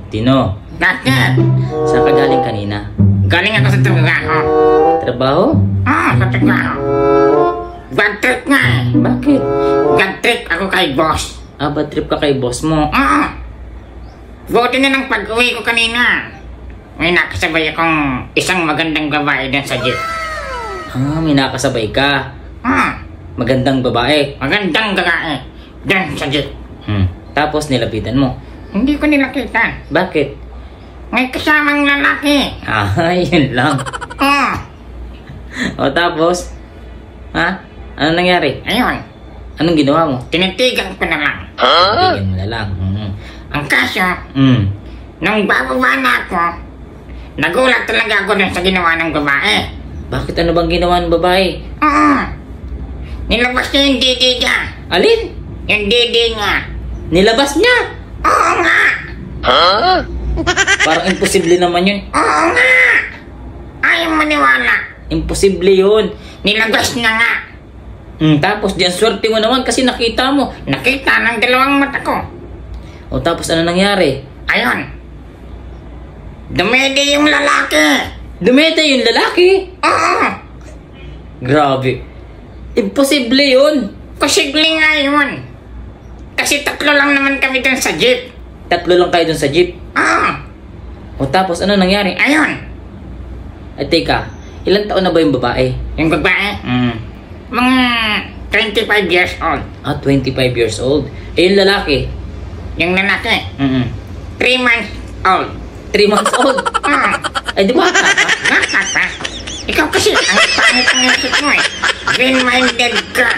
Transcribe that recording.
Tino, Bakit? saan ka galing kanina? Galing ako sa trabaho. Trabaho? Sa trabaho. Bad trip nga eh. Bakit? Bad trip ako kay boss. Bad trip ka kay boss mo. Buti na ng pag-uwi ko kanina. May nakasabay akong isang magandang babae din sa jeep. May nakasabay ka. Magandang babae. Magandang babae din sa jeep. Tapos nilapitan mo. Hindi ko nilakitan. Bakit? May kasamang lalaki. Yun lang. O tapos? Ano nangyari? Ayun. Anong ginawa mo? Tinitigan ko na lang. Tignan mo na lang. Ang kaso, nung bababa na ako, nagulat talaga ako dun sa ginawa ng babae. Bakit? Ano bang ginawa ng babae? Nilabas niya yung didi niya. Alin? Yung didi niya. Nilabas niya? Oo nga. Parang imposible naman yun. Oo nga. Ayaw maniwala. Imposible yun. Nilabas niya nga. Tapos diyan swerte mo naman kasi nakita mo. Nakita ng dalawang mata ko. O tapos ano nangyari? Ayun. Dumedi yung lalaki. Dumete yung lalaki? Oo. Grabe. Imposible yun. Posible nga yun. Kasi 3 lang naman kami dun sa jeep. 3 lang kayo dun sa jeep. O tapos ano nangyari? Ayun. Ay teka, ilang taon na ba yung babae? Yung babae? Mga 25 years old. 25 years old. Eh yung lalaki? Yung lalaki? 3 months old. 3 months old? Ay di ba? Bata pa. Ikaw kasi, ang pangit ang isip mo eh. Green-minded ka.